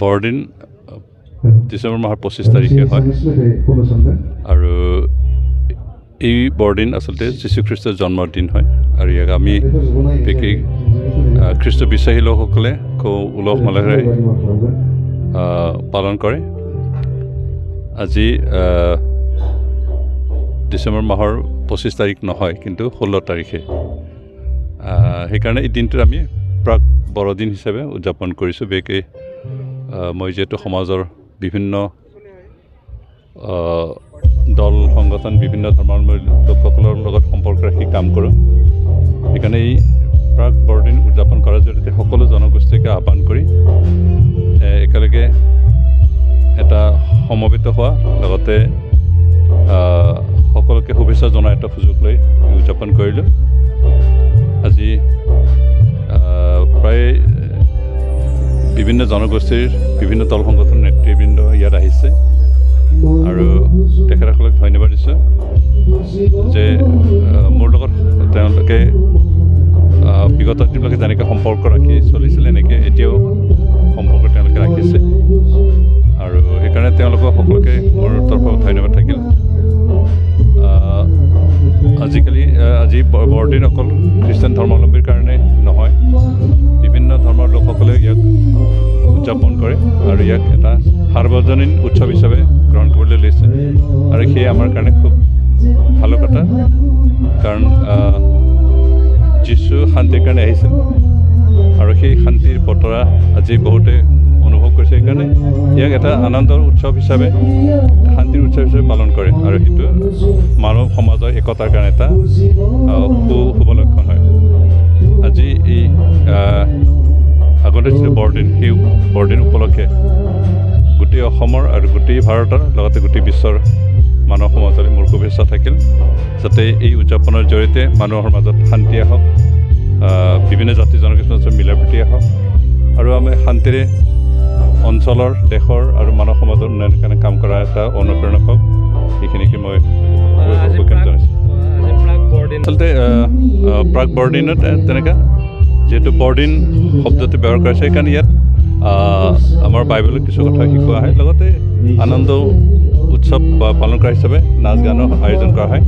বৰদিন ডিচেম্বৰ মাহৰ 25 তাৰিখে হয় আৰু এই বৰদিন আচলতে যীশুখ্ৰীষ্টৰ জন্মদিন হয় আৰু ইয়াক আমি বিশেষ খ্ৰীষ্ট বিশ্বাসী লোকসকলে খুব উলহ মালহেৰে পালন কৰে। আজি ডিচেম্বৰ মাহৰ 25 তাৰিখ নহয়, কিন্তু 16 তাৰিখে। সেইকাৰণে এই দিনটোত আমি প্ৰাক বৰদিন হিচাপে উদযাপন কৰিছোঁ। বিশেষকৈ মই যিহেতু সমাজৰ বিভিন্ন দল সংগঠন বিভিন্ন ধৰ্মাৱলম্বী লোকসকলৰ লগত সম্পৰ্ক ৰাখি কাম কৰোঁ। সেইকাৰণে এই প্ৰাক বৰদিন উদযাপন কৰাৰ জৰিয়তে সকলো জনগোষ্ঠীকে আহ্বান কৰি একেলগে এটা সমবেত হোৱা, লগতে সকলোকে শুভেচ্ছা জনাই এটা সুযোগ লৈ উদযাপন কৰিলোঁ। আজি প্ৰায় বিভিন্ন জনগোষ্ঠীৰ বিভিন্ন দল সংগঠনৰ নেতৃবৃন্দ ইয়াত আহিছে আৰু তেখেতসকলক ধন্যবাদ দিছোঁ যে মোৰ লগত তেওঁলোকে বিগত দিনলৈকে যেনেকৈ সম্পৰ্ক ৰাখি চলিছিলে এনেকৈ এতিয়াও সম্পৰ্ক তেওঁলোকে ৰাখিছে আৰু সেইকাৰণে তেওঁলোকক সকলোকে মোৰ তৰফৰ ধন্যবাদ থাকিল। আজি বৰদিন অকল খ্ৰীষ্টান ধৰ্মাৱলম্বীৰ কাৰণে নহয়, বিভিন্ন ধৰ্মৰ লোকসকলেও ইয়াক উদযাপন কৰে আৰু ইয়াক এটা সাৰ্বজনীন উৎসৱ হিচাপে গ্ৰহণ কৰিবলৈ লৈছে আৰু সেয়ে আমাৰ কাৰণে খুব ভাল কথা, কাৰণ যীশু শান্তিৰ কাৰণে আহিছিল আৰু সেই শান্তিৰ বতৰা আজি বহুতে অনুভৱ কৰিছে। সেইকাৰণে ইয়াক এটা আনন্দৰ উৎসৱ হিচাপে, শান্তিৰ উৎসৱ হিচাপে পালন কৰে আৰু সেইটো মানৱ সমাজৰ একতাৰ কাৰণে এটা শুভ লক্ষণ হয়। আজি এই আগতে যিটো বৰদিন, সেই বৰদিন উপলক্ষে গোটেই অসমৰ আৰু গোটেই ভাৰতৰ লগতে গোটেই বিশ্বৰ মানৱ সমাজলৈ মোৰ শুভেচ্ছা থাকিল, যাতে এই উদযাপনৰ জৰিয়তে মানুহৰ মাজত শান্তি আহক, বিভিন্ন জাতি জনগোষ্ঠীৰ মাজত মিলাপ্ৰীতি আহক আৰু আমি শান্তিৰে অঞ্চলৰ, দেশৰ আৰু মানৱ সমাজৰ উন্নয়নৰ কাৰণে কাম কৰা এটা অনুপ্ৰেৰণা পাওক। সেইখিনিকে মই জনাইছোঁ। আচলতে প্ৰাক বৰদিনত তেনেকৈ যিহেতু বৰদিন শব্দটো ব্যৱহাৰ কৰা হৈছে, সেইকাৰণে ইয়াত আমাৰ বাইবেলত কিছু কথা শিকোৱা হয়, লগতে আনন্দ উৎসৱ পালন কৰা হিচাপে নাচ গানৰ আয়োজন কৰা হয়।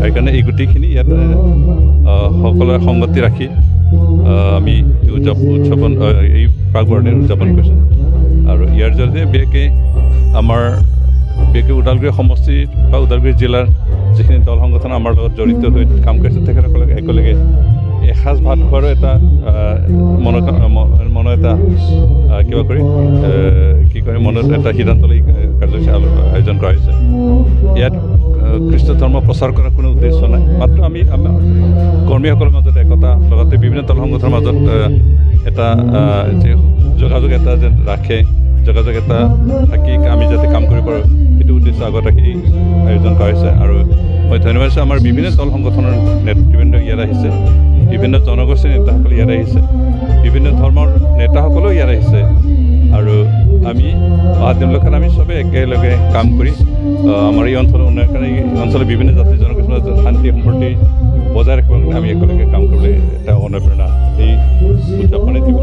সেইকাৰণে এই গোটেইখিনি ইয়াত সকলোৱে সংগতি ৰাখি আমি এই প্ৰাক বৰদিন উদযাপন কৰিছোঁ আৰু ইয়াৰ জৰিয়তে বিশেষকৈ ওদালগুৰি সমষ্টিৰ বা ওদালগুৰি জিলাৰ যিখিনি দল সংগঠন আমাৰ লগত জড়িত হৈ কাম কৰিছে, তেখেতসকলক একেলগে এসাঁজ ভাত খোৱাৰো এটা মনত এটা কিবা কৰি মনত এটা সিদ্ধান্ত লৈ কাৰ্যসূচী আয়োজন কৰা হৈছে। ইয়াত খ্ৰীষ্ট ধৰ্ম প্ৰচাৰ কৰাৰ কোনো উদ্দেশ্য নাই, মাত্ৰ আমি আমাৰ কৰ্মীসকলৰ মাজত একতা, লগতে বিভিন্ন দল সংগঠনৰ মাজত এটা যোগাযোগ এটা যেন ৰাখে, যোগাযোগ এটা থাকি আমি যাতে কাম কৰিব পাৰোঁ, সেইটো উদ্দেশ্য আগত ৰাখি আয়োজন কৰা হৈছে। আৰু মই ধন্যবাদ দিছোঁ আমাৰ বিভিন্ন দল সংগঠনৰ নেতৃবৃন্দ ইয়াত আহিছে, বিভিন্ন জনগোষ্ঠীৰ নেতাসকল ইয়াত আহিছে, বিভিন্ন ধৰ্মৰ নেতাসকলেও ইয়াত আহিছে আৰু আমি অহা দিনলৈকে আমি চবেই একেলগে কাম কৰি আমাৰ এই অঞ্চলৰ উন্নয়নৰ কাৰণে, এই অঞ্চলৰ বিভিন্ন জাতি জনগোষ্ঠীৰ মাজত শান্তি সম্প্ৰীতি বজাই ৰাখিবৰ কাৰণে আমি একেলগে কাম কৰিবলৈ এটা অনুপ্ৰেৰণা এই উদযাপনে দিব।